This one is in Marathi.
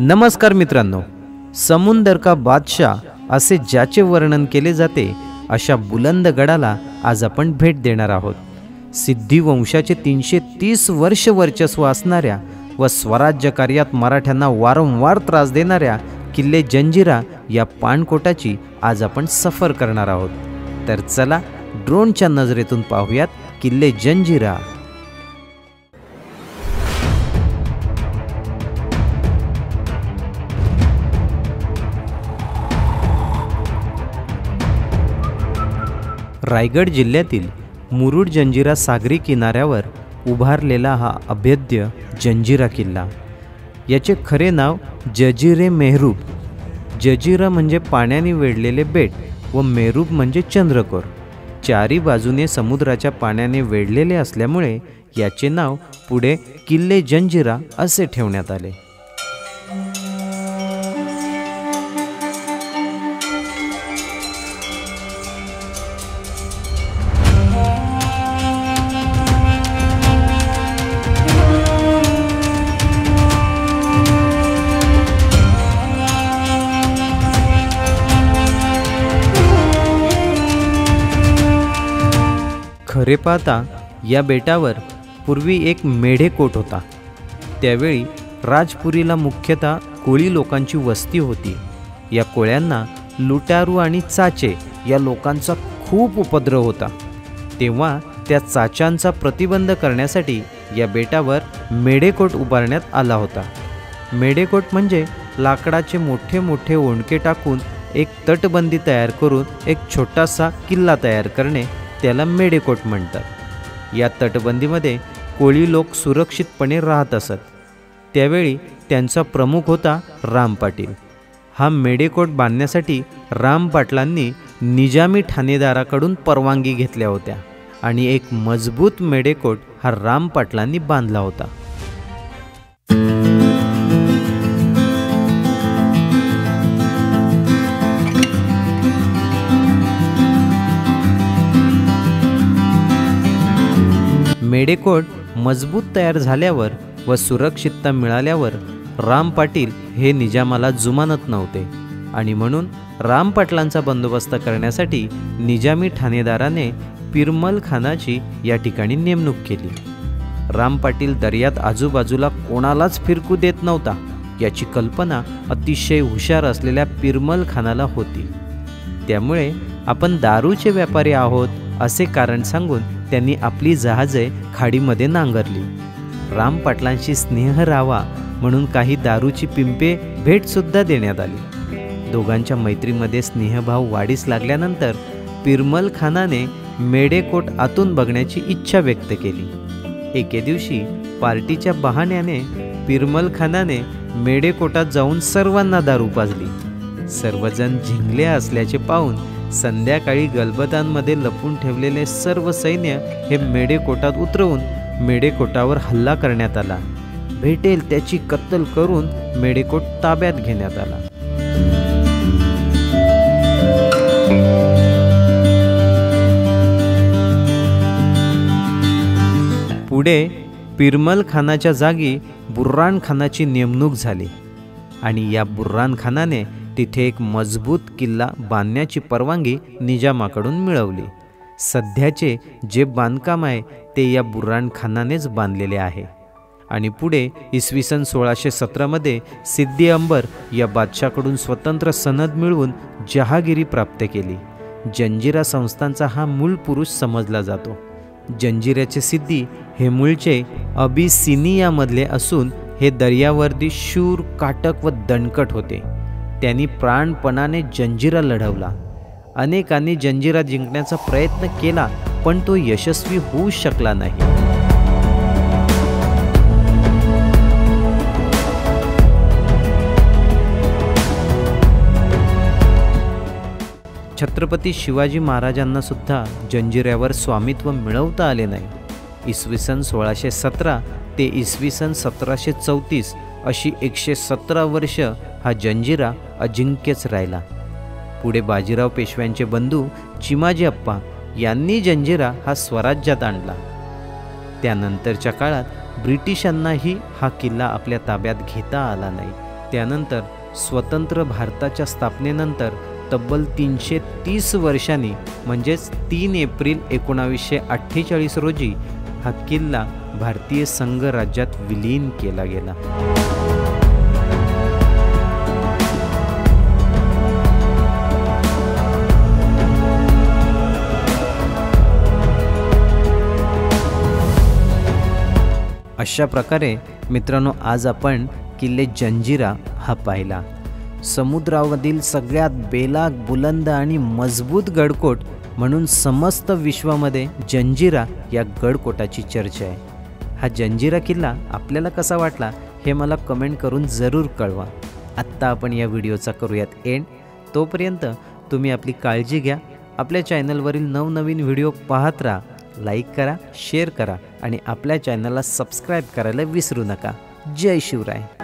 नमस्कार मित्रांनो, समुंदर का बादशाह असे ज्याचे वर्णन केले जाते अशा बुलंद गडाला आज आपण भेट देणार आहोत। सिद्धी वंशाचे 330 वर्ष वर्चस्व असणाऱ्या व स्वराज्य कार्यात मराठ्यांना वारंवार त्रास देणाऱ्या किल्ले जंजिरा या पाणकोटाची आज आपण सफर करणार आहोत। तर चला ड्रोनच्या नजरेतून पाहूयात किल्ले जंजिरा। रायगड जिल्ह्यातील मुरुड जंजिरा सागरी किनाऱ्यावर उभारलेला हा अभेद्य जंजिरा किल्ला, याचे खरे नाव जजिरे मेहरूब। जजिरा म्हणजे पाण्याने वेढलेले बेट व मेहरूब म्हणजे चंद्रकोर। चारी बाजूने समुद्राच्या पाण्याने वेढलेले असल्यामुळे याचे नाव पुढे किल्ले जंजिरा असे ठेवण्यात आले। खरे पाहता या बेटावर पूर्वी एक मेढेकोट होता। त्यावेळी राजपुरीला मुख्यतः कोळी लोकांची वस्ती होती। या कोळ्यांना लुटारू आणि चाचे या लोकांचा खूप उपद्रव होता। तेव्हा त्या चाच्यांचा प्रतिबंध करण्यासाठी या बेटावर मेढेकोट उभारण्यात आला होता। मेढेकोट म्हणजे लाकडाचे मोठे मोठे ओंडके टाकून एक तटबंदी तयार करून एक छोटासा किल्ला तयार करणे, त्याला मेढेकोट म्हणतात। या तटबंदीमध्ये कोळी लोक सुरक्षितपणे राहत असत। त्यावेळी त्यांचा प्रमुख होता राम पाटील। हा मेढेकोट बांधण्यासाठी राम पाटलांनी निजामी ठाणेदाराकडून परवानगी घेतल्या होत्या आणि एक मजबूत मेढेकोट हा राम पाटलांनी बांधला होता। मेढेकोट मजबूत तयार झाल्यावर व सुरक्षितता मिळाल्यावर राम पाटील हे निजामाला जुमानत नव्हते आणि म्हणून राम पाटलांचा बंदोबस्त करण्यासाठी निजामी ठाणेदाराने पिरमल खानाची या ठिकाणी नेमणूक केली। राम पाटील दर्यात आजूबाजूला कोणालाच फिरकू देत नव्हता, याची कल्पना अतिशय हुशार असलेल्या पिरमल खानाला होती। त्यामुळे आपण दारूचे व्यापारी आहोत असे कारण सांगून त्यांनी आपली जहाजे खाडीमध्ये नांगरली। राम पाटलांशी स्नेह राहावा म्हणून काही दारूची पिंपे भेटसुद्धा देण्यात आली। दोघांच्या मैत्रीमध्ये स्नेहभाव वाढीस लागल्यानंतर पिरमल खानाने मेढेकोट आतून बघण्याची इच्छा व्यक्त केली। एके दिवशी पार्टीच्या बहाण्याने पिरमल खानाने मेढेकोटात जाऊन सर्वांना दारू पाजली। सर्वजण झिंगले असल्याचे पाहून संध्याकाळी गलबतांमध्ये लपून ठेवलेले सर्व सैन्य हे मेढेकोटात उतरवून मेढेकोटावर हल्ला करण्यात आला। भेटेल त्याची कत्तल करून मेढेकोट ताब्यात घेण्यात आला। पुढे पिरमल खानाच्या जागी बुर्रान खानाची नेमणूक झाली आणि या बुर्रान खानाने तिथे एक मजबूत किल्ला बांधण्याची परवानगी निजामाकडून मिळवली। सध्याचे जे बांधकाम आहे ते या बुर्रान खानानेच बांधलेले आहे आणि पुढे इसवी सन 1617 मध्ये सिद्दी अंबर या बादशाकडून स्वतंत्र सनद मिळवून जहागिरी प्राप्त केली। जंजिरा संस्थांचा हा मूळ पुरुष समजला जातो। जंजिऱ्याचे सिद्दी हे मूळचे अबिसिनियामधले असून हे दर्यावर्दी शूर, काटक व दणकट होते। त्यांनी प्राणपणाने जंजिरा लढवला। अनेकांनी जंजिरा जिंकण्याचा प्रयत्न केला पण तो यशस्वी होऊ शकला नाही। छत्रपती शिवाजी महाराजांना सुद्धा जंजिऱ्यावर स्वामित्व मिळवता आले नाही। इसवी सन 1617 ते इसवी सन 1734 अशी 117 वर्ष हा जंजिरा अजिंक्यच राहिला। पुढे बाजीराव पेशव्यांचे बंधू चिमाजी अप्पा यांनी जंजिरा हा स्वराज्यात आणला। त्यानंतरच्या काळात ब्रिटिशांनाही हा किल्ला आपल्या ताब्यात घेता आला नाही त्यानंतर स्वतंत्र भारताच्या स्थापनेनंतर तब्बल 330 वर्षांनी म्हणजेच 3 एप्रिल 1948 रोजी हा किल्ला भारतीय संघ राज्यात विलीन केला गेला. अशा प्रकारे मित्रांनो आज आपण किल्ले जंजिरा हा पाहिला. समुद्रामधील सगळ्यात बेलाग, बुलंद आणि मजबूत गडकोट म्हणून समस्त विश्वामध्ये जंजिरा या गडकोटाची चर्चा आहे. हा जंजिरा किल्ला आपल्याला कसा वाटला हे मला कमेंट करून जरूर कळवा. आत्ता आपण या व्हिडिओचा करूयात एंड. तोपर्यंत तुम्ही आपली काळजी घ्या. आपल्या चॅनलवरील नवनवीन व्हिडिओ पाहत राहा. लाईक करा, शेअर करा आणि आपल्या चॅनलला सबस्क्राईब करायला विसरू नका. जय शिवराय.